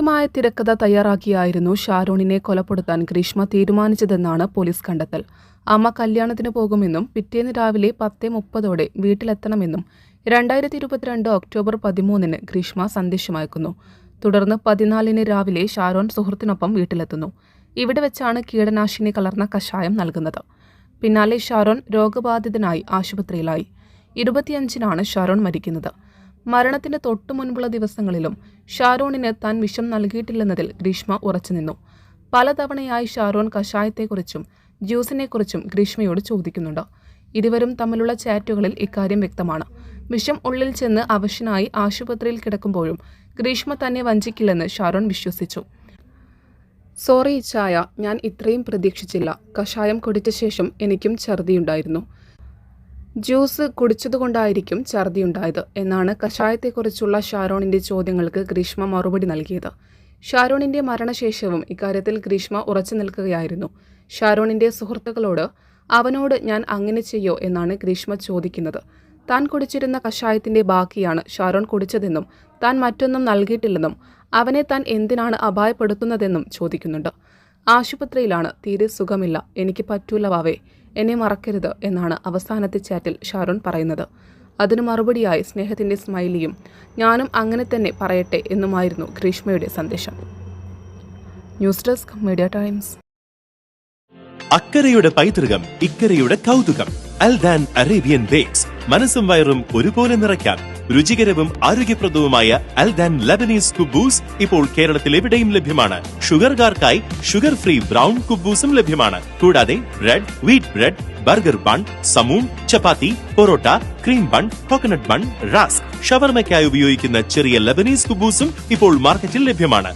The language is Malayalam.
കൃത്യമായ തിരക്കഥ തയ്യാറാക്കിയായിരുന്നു ഷാരോണിനെ കൊലപ്പെടുത്താൻ ഗ്രീഷ്മ തീരുമാനിച്ചതെന്നാണ് പോലീസ് കണ്ടെത്തൽ. അമ്മ കല്യാണത്തിന് പോകുമെന്നും പിറ്റേന്ന് രാവിലെ 10:30 വീട്ടിലെത്തണമെന്നും 2022 ഒക്ടോബർ 13 ഗ്രീഷ്മ സന്ദേശമയക്കുന്നു. തുടർന്ന് 14 രാവിലെ ഷാരോൺ സുഹൃത്തിനൊപ്പം വീട്ടിലെത്തുന്നു. ഇവിടെ വെച്ചാണ് കീടനാശിനി കലർന്ന കഷായം നൽകുന്നത്. പിന്നാലെ ഷാരോൺ രോഗബാധിതനായി ആശുപത്രിയിലായി. 25-നാണ് ഷാരോൺ മരിക്കുന്നത്. മരണത്തിന് തൊട്ടു മുൻപുള്ള ദിവസങ്ങളിലും ഷാരോണിന് താൻ വിഷം നൽകിയിട്ടില്ലെന്നതിൽ ഗ്രീഷ്മ ഉറച്ചുനിന്നു. പലതവണയായി ഷാരോൺ കഷായത്തെക്കുറിച്ചും ജ്യൂസിനെക്കുറിച്ചും ഗ്രീഷ്മയോട് ചോദിക്കുന്നുണ്ട്. ഇരുവരും തമ്മിലുള്ള ചാറ്റുകളിൽ ഇക്കാര്യം വ്യക്തമാണ്. വിഷം ഉള്ളിൽ ചെന്ന് അവശനായി ആശുപത്രിയിൽ കിടക്കുമ്പോഴും ഗ്രീഷ്മ തന്നെ വഞ്ചിക്കില്ലെന്ന് ഷാരോൺ വിശ്വസിച്ചു. സോറി ചായ, ഞാൻ ഇത്രയും പ്രതീക്ഷിച്ചില്ല. കഷായം കുടിച്ച ശേഷം എനിക്കും ഛർദിയുണ്ടായിരുന്നു. ജ്യൂസ് കുടിച്ചതുകൊണ്ടായിരിക്കും ഛർദിയുണ്ടായത് എന്നാണ് കഷായത്തെക്കുറിച്ചുള്ള ഷാരോണിന്റെ ചോദ്യങ്ങൾക്ക് ഗ്രീഷ്മ മറുപടി നൽകിയത്. ഷാരോണിന്റെ മരണശേഷവും ഇക്കാര്യത്തിൽ ഗ്രീഷ്മ ഉറച്ചു നിൽക്കുകയായിരുന്നു. ഷാരോണിന്റെ സുഹൃത്തുക്കളോട് അവനോട് ഞാൻ അങ്ങനെ ചെയ്യോ എന്നാണ് ഗ്രീഷ്മ ചോദിക്കുന്നത്. താൻ കുടിച്ചിരുന്ന കഷായത്തിന്റെ ബാക്കിയാണ് ഷാരോൺ കുടിച്ചതെന്നും താൻ മറ്റൊന്നും നൽകിയിട്ടില്ലെന്നും അവനെ താൻ എന്തിനാണ് അപായപ്പെടുത്തുന്നതെന്നും ചോദിക്കുന്നുണ്ട്. ആശുപത്രിയിലാണ്, തീരെ സുഖമില്ല, എനിക്ക് പറ്റൂല വാവേ, എന്നെ മറക്കരുത് എന്നാണ് അവസാനത്തെ ചാറ്റിൽ ഷാരോൺ പറയുന്നത്. അതിനു മറുപടിയായി സ്നേഹത്തിന്റെ സ്മൈലിയും ഞാനും അങ്ങനെ തന്നെ പറയട്ടെ എന്നുമായിരുന്നു ഗ്രീഷ്മയുടെ സന്ദേശം. News desk media times. അക്കരയുടെ പൈതൃകം, ഇക്കരയുടെ കൗതുകം. Aldan Arabian bakes. മനസ്സും വയറും ഒരുപോലെ നിറയ്ക്കാം. രുചികരവും ആരോഗ്യപ്രദവുമായ അൽദാൻ ലബനീസ് കുബൂസ് ഇപ്പോൾ കേരളത്തിൽ എവിടെയും ലഭ്യമാണ്. ഷുഗർകാർക്കായി ഷുഗർ ഫ്രീ ബ്രൗൺ കുബൂസും ലഭ്യമാണ്. കൂടാതെ bread, wheat bread, burger bun, സമൂൺ, chapati, parotta, cream bun, coconut bun, rusk, ഷവർമയ്ക്കായി ഉപയോഗിക്കുന്ന ചെറിയ ലബനീസ് കുബൂസും ഇപ്പോൾ മാർക്കറ്റിൽ ലഭ്യമാണ്.